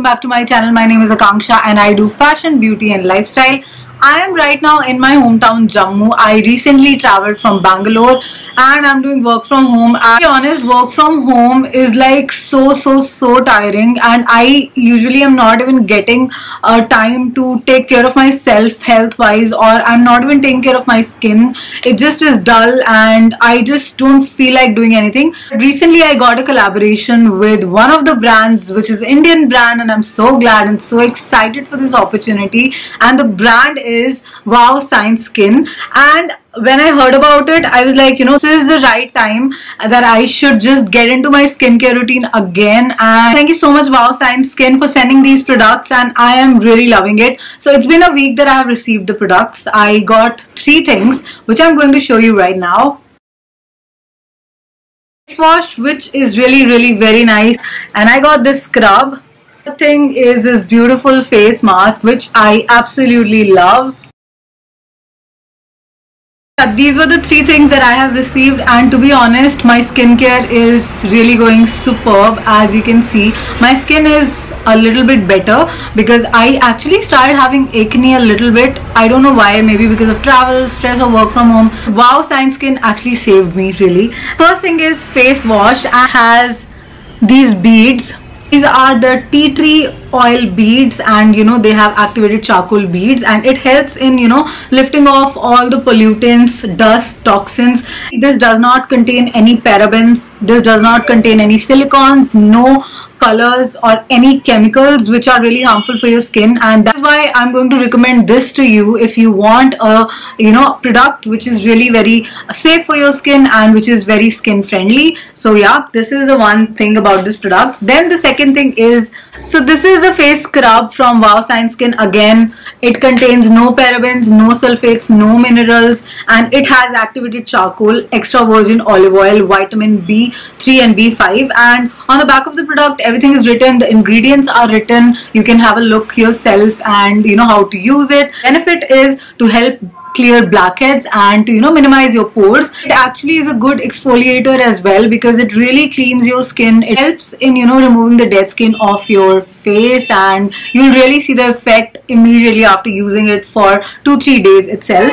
welcome back to my channel. My name is Akanksha and I do fashion, beauty and lifestyle. I am right now in my hometown Jammu. I recently traveled from Bangalore and I'm doing work from home. To be honest, work from home is like so tiring, and I usually am not even getting time to take care of myself health wise, or I'm not even taking care of my skin. It just is dull and I just don't feel like doing anything. Recently I got a collaboration with one of the brands, which is Indian brand, and I'm so glad and so excited for this opportunity. And the brand is Wow Science Skin. And when I heard about it, I was like, this is the right time that I should just get into my skincare routine again. And thank you so much, Wow Science Skin, for sending these products, and I am really loving it. So it's been a week that I have received the products. I got 3 things which I'm going to show you right now. Face wash, which is really very nice, and I got this scrub. The thing is this beautiful face mask, which I absolutely love. These were the 3 things that I have received, and to be honest, my skincare is really going superb. As you can see, my skin is a little bit better because I actually started having acne a little bit. I don't know why, maybe because of travel, stress or work from home. Wow Science Skin actually saved me, really. First thing is face wash, and has these beads. These are the tea tree oil beads, and they have activated charcoal beads, and it helps in lifting off all the pollutants, dust, toxins. This does not contain any parabens, this does not contain any silicones, no colors or any chemicals which are really harmful for your skin. And that's why I'm going to recommend this to you if you want a product which is really very safe for your skin and which is very skin friendly. So yeah, this is the one thing about this product. Then the second thing is, so this is the face scrub from Wow Science Skin. Again, it contains no parabens, no sulfates, no minerals, and it has activated charcoal, extra virgin olive oil, vitamin B3 and B5. And on the back of the product, everything is written, the ingredients are written. You can have a look yourself and how to use it. Benefit is to help clear blackheads and to minimize your pores. It actually is a good exfoliator as well because it really cleans your skin. It helps in removing the dead skin off your face, and you'll really see the effect immediately after using it for 2-3 days itself.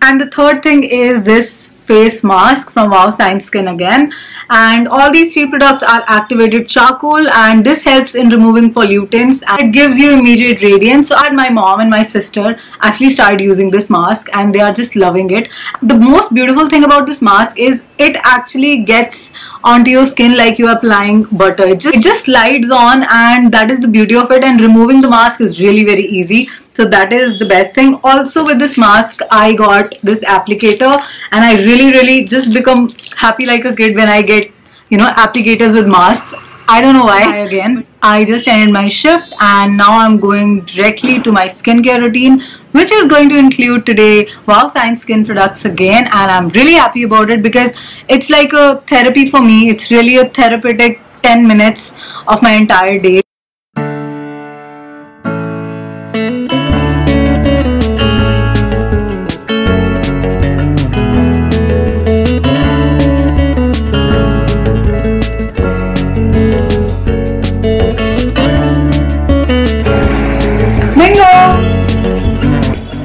And the third thing is this face mask from Wow Science Skin again, and all these 3 products are activated charcoal, and this helps in removing pollutants and it gives you immediate radiance. So my mom and my sister actually started using this mask and they are just loving it. The most beautiful thing about this mask is it actually gets onto your skin like you are applying butter. It just slides on, and that is the beauty of it, and removing the mask is really very easy. So that is the best thing. Also with this mask, I got this applicator, and I really just become happy like a kid when I get applicators with masks. I don't know why. Again, I just ended my shift and now I'm going directly to my skincare routine, which is going to include today Wow Science Skin products again, and I'm really happy about it because it's like a therapy for me. It's really a therapeutic 10 minutes of my entire day.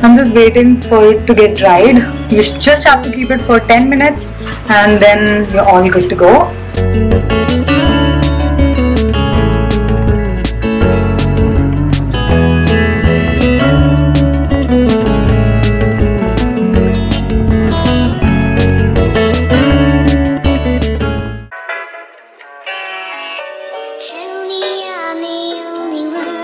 I'm just waiting for it to get dried. You just have to keep it for 10 minutes and then you're all good to go. Tell me I'm the only one.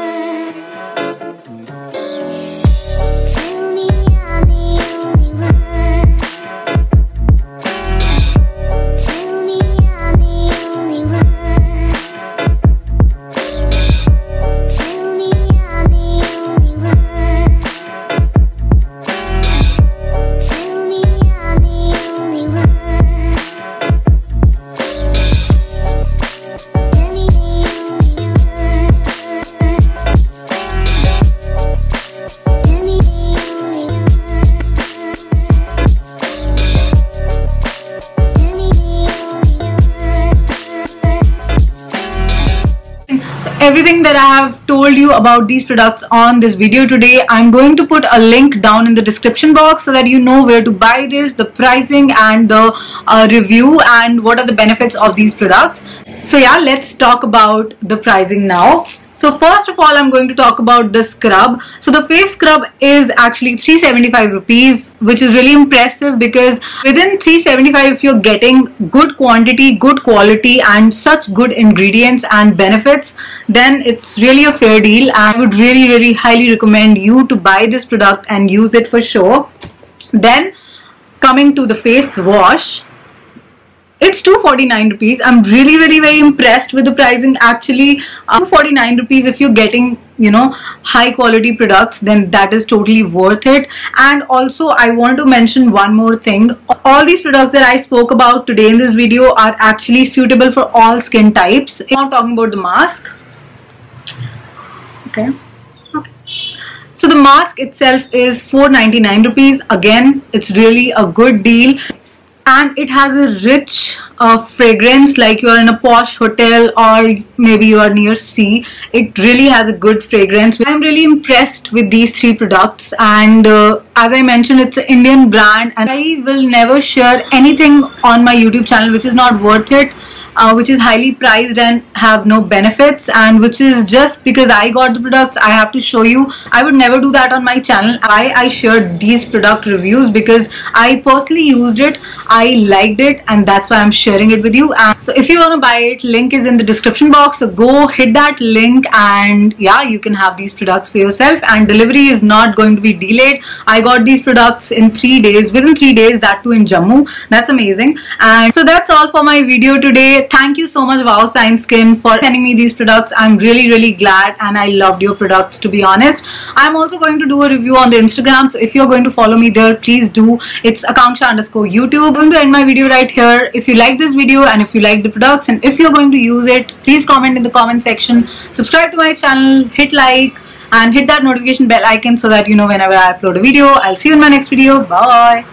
everything that I have told you about these products on this video today. I'm going to put a link down in the description box so that you know where to buy this, the pricing and the review and what are the benefits of these products. So yeah, let's talk about the pricing now. So first of all, I'm going to talk about the scrub. So the face scrub is actually 375 rupees, which is really impressive because within 375, if you're getting good quantity, good quality and such good ingredients and benefits, then it's really a fair deal. I would really highly recommend you to buy this product and use it for sure. Then coming to the face wash, it's 249 rupees. I'm really very impressed with the pricing. Actually 249 rupees, if you're getting, you know, high quality products, then that is totally worth it. And also I want to mention one more thing. All these products that I spoke about today in this video are actually suitable for all skin types. I'm talking about the mask. Okay. So the mask itself is 499 rupees. Again, it's really a good deal. And it has a rich fragrance, like you are in a posh hotel or maybe you are near sea. It really has a good fragrance. I'm really impressed with these three products, and as I mentioned, it's an Indian brand, and I will never share anything on my YouTube channel which is not worth it, which is highly priced and have no benefits, and which is just because I got the products I have to show you. I would never do that on my channel. I shared these product reviews because I personally used it, I liked it, and that's why I'm sharing it with you. And so if you want to buy it, link is in the description box, so go hit that link and yeah, you can have these products for yourself, and delivery is not going to be delayed. I got these products in 3 days, within 3 days, that too in Jammu. That's amazing. And so that's all for my video today. Thank you so much Wow Sign Skin for sending me these products. I'm really glad, and I loved your products, to be honest. I'm also going to do a review on the Instagram, so if you're going to follow me there, please do. It's Akanksha_YouTube. I'm going to end my video right here. If you like this video and if you like the products and if you're going to use it, please comment in the comment section, subscribe to my channel, hit like and hit that notification bell icon so that you know whenever I upload a video. I'll see you in my next video. Bye.